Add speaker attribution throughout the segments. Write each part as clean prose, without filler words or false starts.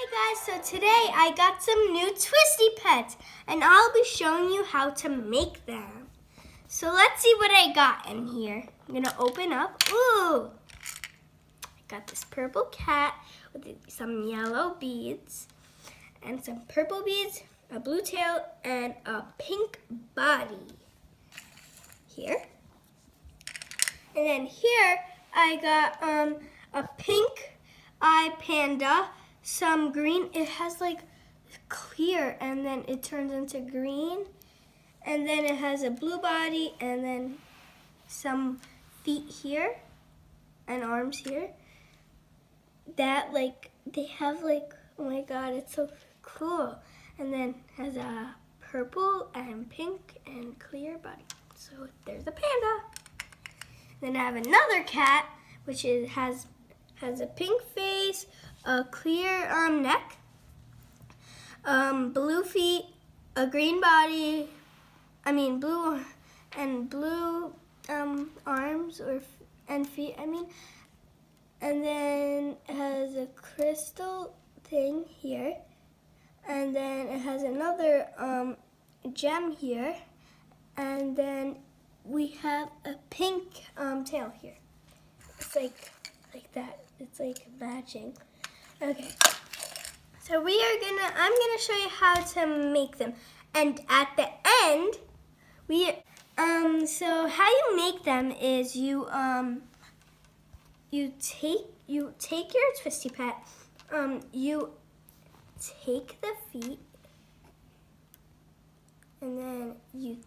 Speaker 1: Hi guys, so today I got some new twisty pets and I'll be showing you how to make them. So let's see what I got in here. I'm gonna open up. Ooh! I got this purple cat with some yellow beads and some purple beads, a blue tail, and a pink body. Here. And then here I got a pink eye panda, some green. It has like clear and then it turns into green. And then it has a blue body and then some feet here and arms here. That like, they have like, oh my God, it's so cool. And then has a purple and pink and clear body. So there's a panda. Then I have another cat, which has a pink face, a clear neck, blue feet, a green body. Blue arms and feet. And then it has a crystal thing here, and then it has another gem here, and then we have a pink tail here. It's like that. It's like matching. Okay. So I'm gonna show you how to make them. And at the end, so how you make them is you take your twisty pet, you take the feet, and then you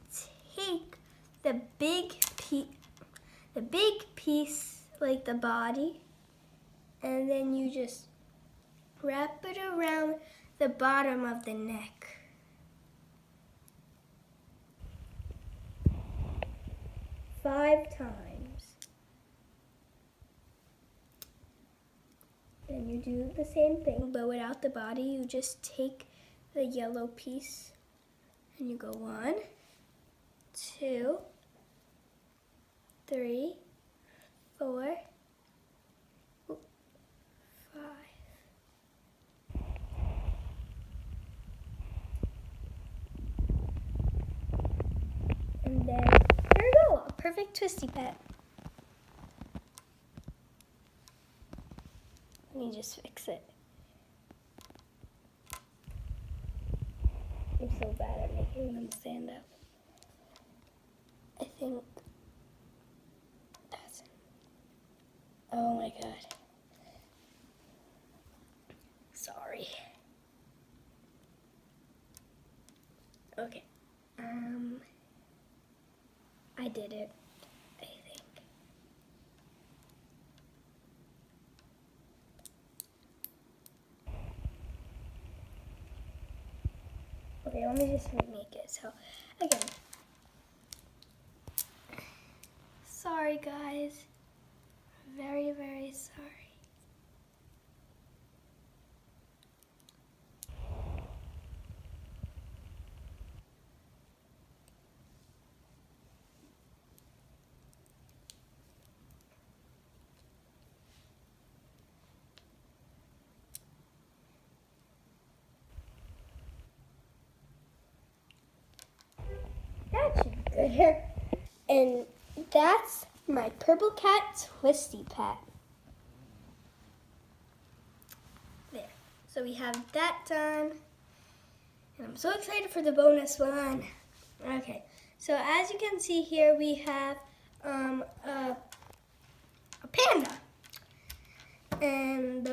Speaker 1: take the big piece, like the body, and then you just wrap it around the bottom of the neck. Five times. Then you do the same thing, but without the body. You just take the yellow piece and you go 1, 2, 3, 4, 5. And then there you go, a perfect twisty pet. Let me just fix it. I'm so bad at making them stand up. I think that's it. Oh my God. Sorry. Okay. I did it, I think. Okay, let me just remake it. So, again. Sorry, guys. Very, very sorry. That should be good here. And that's my purple cat twisty pet. There. So we have that done. And I'm so excited for the bonus one. Okay. So as you can see here, we have a panda. And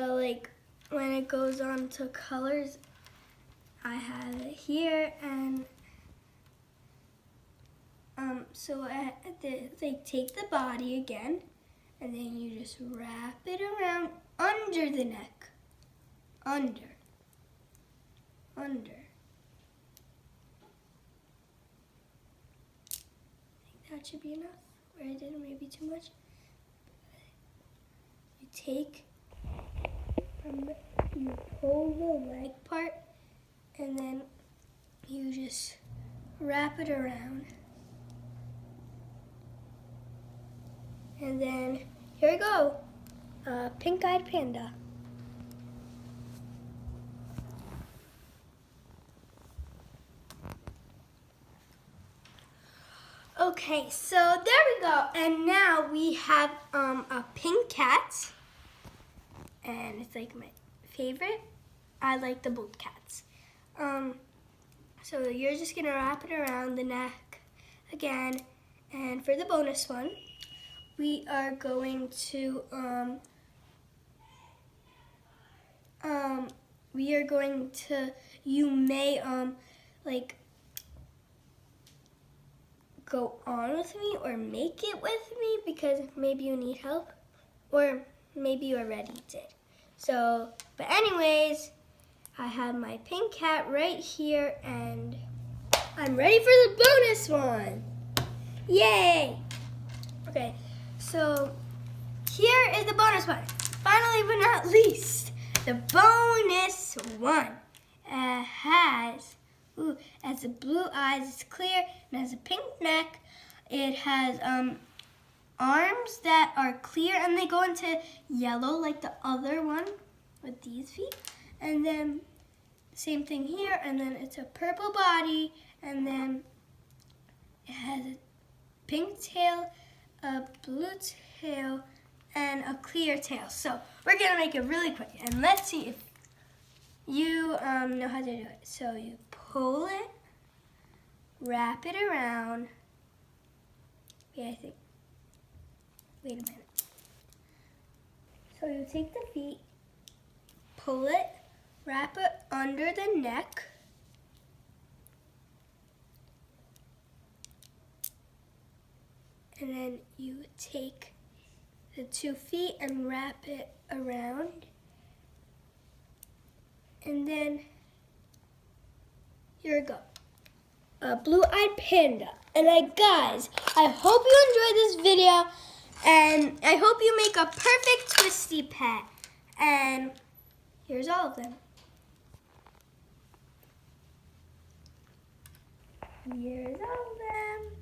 Speaker 1: when it goes on to colors, I have it here, and so they take the body again, and then you just wrap it around under the neck. Under. I think that should be enough, or I did maybe too much. You pull the leg part, and then you just wrap it around. And then, here we go, pink-eyed panda. Okay, so there we go. And now we have a pink cat. And it's like my favorite. I like the both cats. So you're just gonna wrap it around the neck again. And for the bonus one, we are going to you may like go on with me or make it with me because maybe you need help or maybe you already did. So, but anyways, I have my pink cat right here and I'm ready for the bonus one. Yay! Okay, so here is the bonus one. Finally but not least, the bonus one. It has the blue eyes, it's clear, and has a pink neck. It has arms that are clear and they go into yellow like the other one with these feet. And then same thing here, and then it's a purple body, and then it has a pink tail, a blue tail, and a clear tail. So we're gonna make it really quick, and let's see if you know how to do it. So you pull it, wrap it around. Wait a minute. So you take the feet, pull it, wrap it under the neck. And then you take the 2 feet and wrap it around. And then here we go. A blue-eyed panda. And guys, I hope you enjoyed this video. And I hope you make a perfect twisty pet. And here's all of them. Here's all of them.